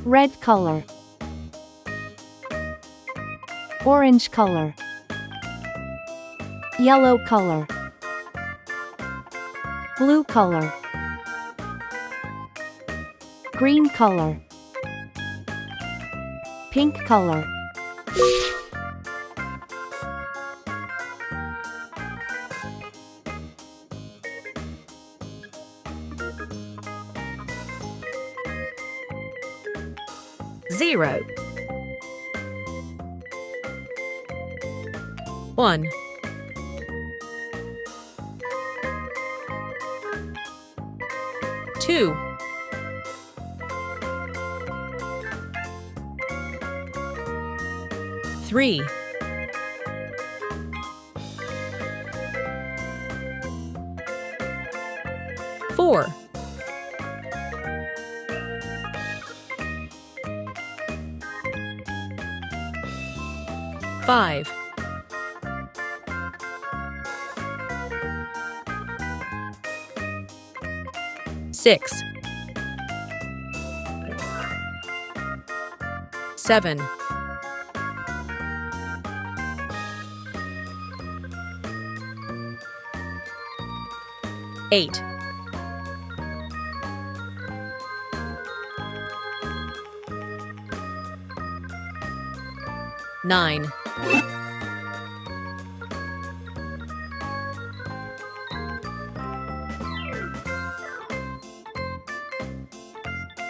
red color, orange color, yellow color, blue color, green color, pink color. Zero. 1. 2. 3. 4. 5. 6. 7. 8. 9.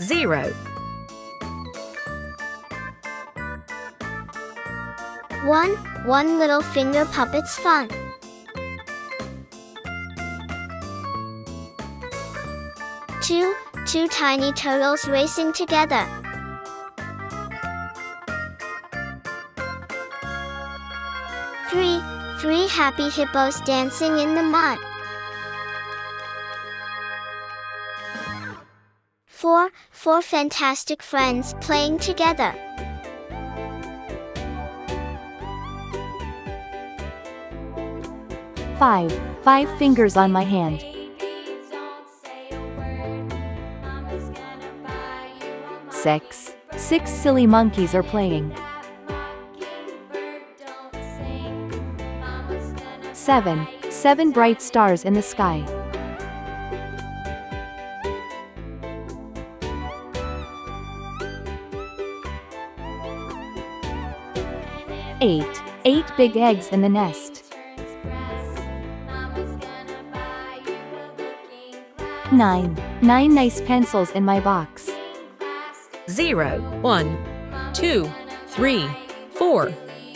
0. 1 little finger puppet's fun. 2 tiny turtles racing together. 3 happy hippos dancing in the mud. 4 fantastic friends playing together. 5 fingers on my hand. 6 silly monkeys are playing. 7 bright stars in the sky. 8 big eggs in the nest. 9 nice pencils in my box. 0. 1. 2. 3. 4.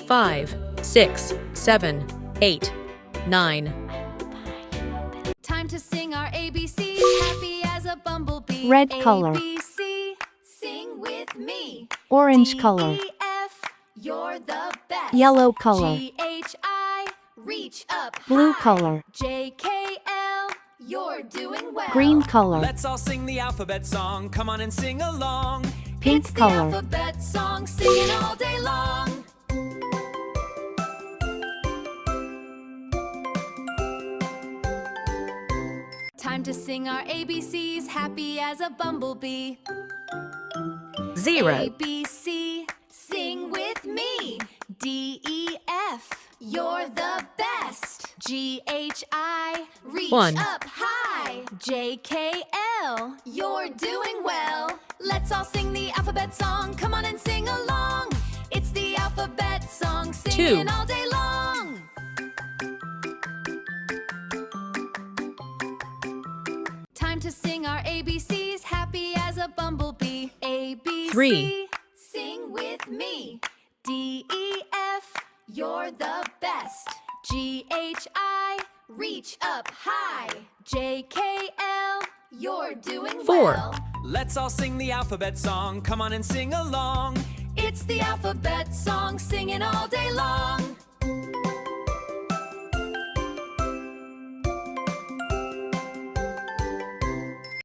5. 6. 7. 8. 9. Time to sing our ABCs, happy as a bumblebee. Red color, ABC, sing with me. orange color, D-E-F, you're the best. yellow color, G-H-I, reach up blue high. color, J-K-L, you're doing well. green color, Let's all sing the alphabet song. Come on and sing along. pink It's color, the alphabet song, singing all day long. Time to sing our ABCs, happy as a bumblebee. 0. ABC, sing with me. D-E-F, you're the best. G-H-I, reach 1. up high. J-K-L, you're doing well. Let's all sing the alphabet song. Come on and sing along. It's the alphabet song, singing 2. all day long. Time to sing our ABCs, happy as a bumblebee. ABC, 3. sing with me. D-E-F, you're the best. G-H-I, reach up high. J-K-L, you're doing 4. well. Let's all sing the alphabet song. Come on and sing along. It's the alphabet song, singing all day long.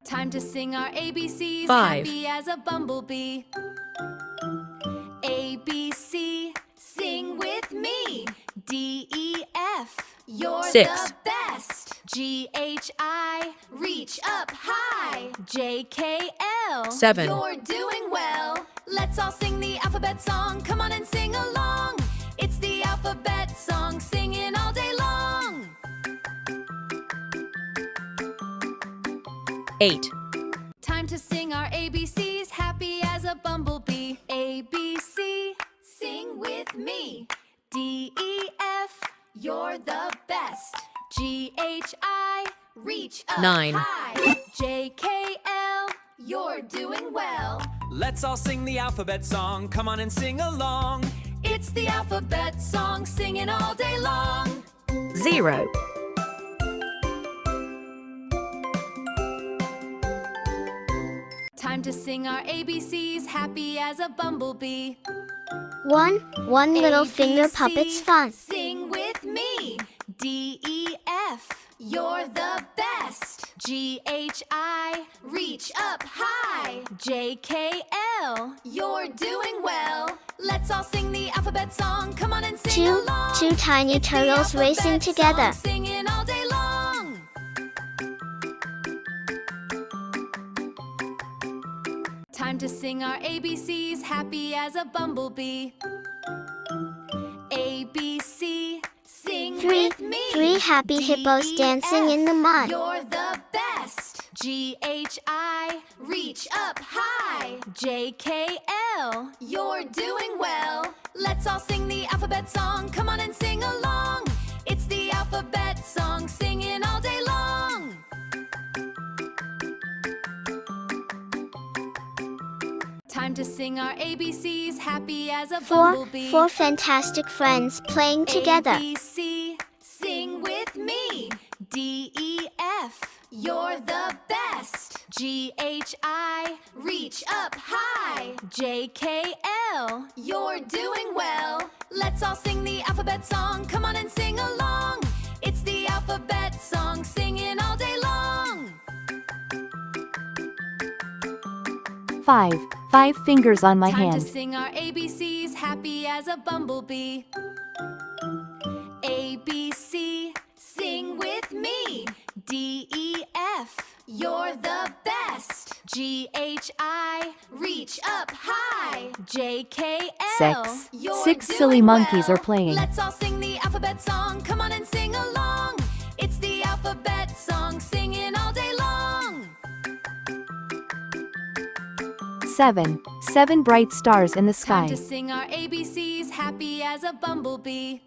Time to sing our ABCs, 5. happy as a bumblebee. ABC, sing with me. D-E-F, you're 6. the best. G-H-I, reach up high. J-K-L, 7. you're doing well. Let's all sing the alphabet song. Come on and sing along. It's the alphabet song, singing all day long. 8, Time to sing our ABCs, happy as a bumblebee. A, B, C, sing with me. D, E, F, you're the best. G, H, I, reach up 9. high. J, K, L, you're doing well. Let's all sing the alphabet song. Come on and sing along. It's the alphabet song, singing all day long. 0, Time to sing our ABCs, happy as a bumblebee. One little finger ABC, puppet's fun. Sing with me. D, E, F, you're the best. G, H, I, reach up high. J, K, L, you're doing well. Let's all sing the alphabet song. Come on and sing along. Two tiny It's the turtles racing alphabet together. song, singing all day long. Time to sing our ABCs, happy as a bumblebee. A, B, C, sing with me. Three happy hippos dancing in the mud. You're the best. G, H, I, reach up high. J, K, L, you're doing well. Let's all sing the alphabet song. Come on and sing along. It's the alphabet song, singing all day long. Time to sing our ABCs, happy as a bumblebee. Four fantastic friends playing together. A, B, C, sing with me. D, E, F, you're the best. G, H, I, reach up high. J, K, L, you're doing well. Let's all sing the alphabet song. Come on and sing along. It's the alphabet song, singing all day long. 5 fingers on my Time to hand. sing our ABCs, happy as a bumblebee. A, B, C, sing with me. D, E, F, you're the best. G, H, I, reach up high. J, K, L, 6. you're 6 doing silly monkeys well. are playing. Let's all sing the alphabet song. Come on and sing along. It's the alphabet song, singing all day long. 7 bright stars in the Time sky. to sing our ABCs, happy as a bumblebee.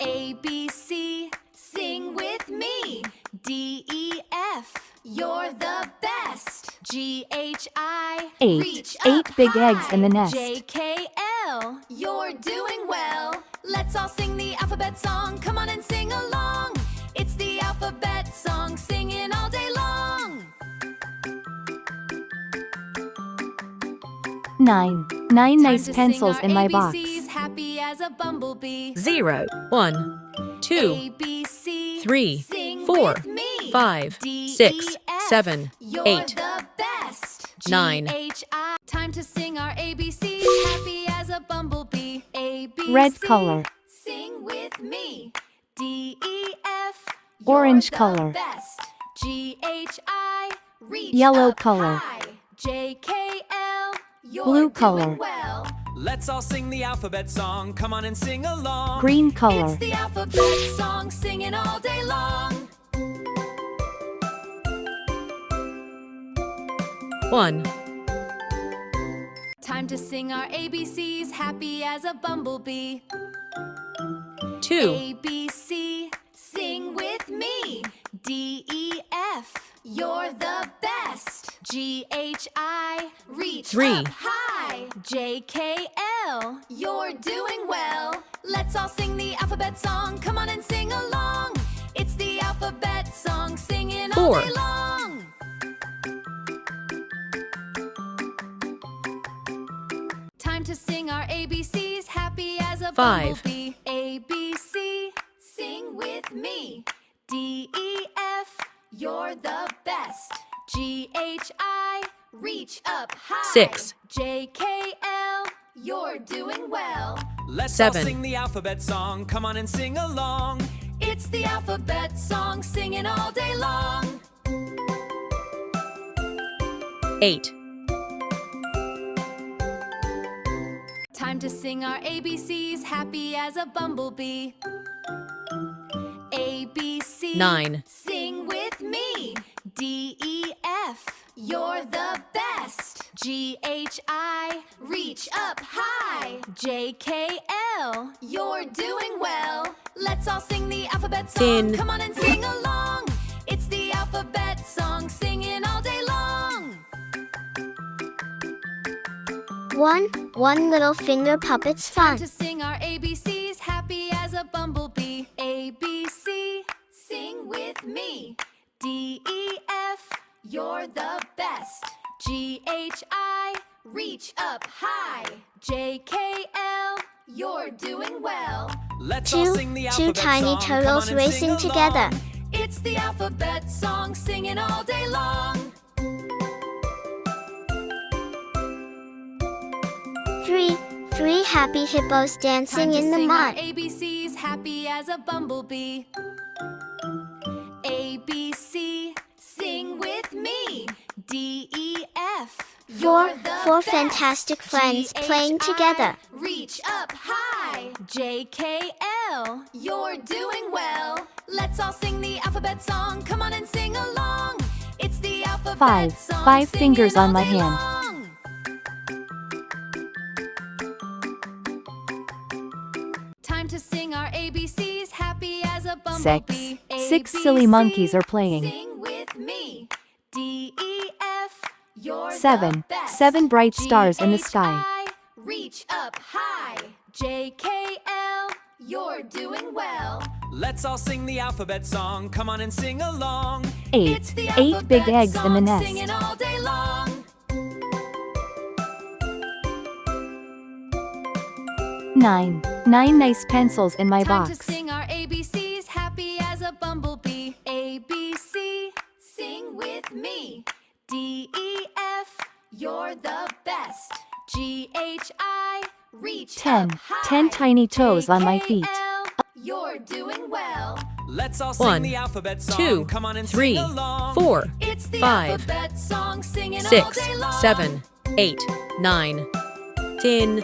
A, B, C, sing with me. D, E, F, you're the best. G, H, I, 8. reach 8 up big high. eggs in the nest. J, K, L, you're doing well. Let's all sing the alphabet song. Come on and sing along. It's the alphabet song, singing all day long. 9 Time nice to pencils sing in our my box. ABCs, happy as a bumblebee. 0, 1, 2, A, B, C, 3, sing 4, with me. 5, D, 6, E, F, 7, you're 8, the best. G, 9. H, I. Time to sing our ABCs, happy as a bumblebee. A, B, Red C, color. sing with me. D, E, F, Orange you're the color. best. G, H, I, reach Yellow up color. high. J, K, L, you're Blue doing color. well. Let's all sing the alphabet song. Come on and sing along. Green color. It's the alphabet song, singing all day long. 1, Time to sing our ABCs, happy as a bumblebee. 2, A, B, C, sing with me. D, E, F, you're the best. G, H, I, reach 3. up high. J, K, L, you're doing well. Let's all sing the alphabet song. Come on and sing along. It's the alphabet song, singing all 4. day long. Time to sing our ABCs, happy as a 5. bumblebee. A, B, C, sing with me. D, E, F, you're the best. G, H, I, reach up high. 6. J, K, L, you're doing well. Let's all 7. sing the alphabet song. Come on and sing along. It's the alphabet song, singing all day long. 8, Time to sing our ABCs, happy as a bumblebee. A, B, C. 9. Sing with me. D, E, F. You're the best. G, H, I. Reach up high. J, K, L. You're doing well. Let's all sing the alphabet song. 10. Come on and sing along. It's the alphabet song, singing all day long. One little finger puppet's fun. To sing our ABCs, happy as a bumblebee. A, B, C, sing with me. D, E, F, you're the best. G, H, I, reach up high. J, K, L, you're doing well. Let's all sing the alphabet Two tiny song. Come on turtles and racing sing together. along. It's the alphabet song, singing all day long. Three happy hippos dancing Time to in the sing our mud. ABCs, happy as a bumblebee. A, B, C, sing with me. D, E, F. Four You're the best. fantastic friends G, H, playing I, together. Reach up high. J, K, L. You're doing well. Let's all sing the alphabet song. Come on and sing along. It's the alphabet 5. song. 5 singing fingers all on my day hand. long. Time to sing our ABCs, happy as a bumblebee. 6 silly monkeys are playing. Sing with me. D, E, F. You're 7. the best. 7 bright stars in the sky. G, H, I, reach up high. J, K, L. You're doing well. Let's all sing the alphabet song. Come on and sing along. 8. It's the 8 big alphabet eggs in the song, nest. singing all day long. 9. 9 nice pencils in my Time to box. sing our ABCs, happy as a bumblebee. A, B, C, sing with me. D, E, F, you're the best. G, H, I, reach 10. up high. 10 tiny toes on my J, K, feet. L, you're doing well. Let's all sing 1, the alphabet song. 2, Come on and 3, sing along. 4, It's the 5, alphabet song, singing all 6, day long. 7, 8, 9, 10,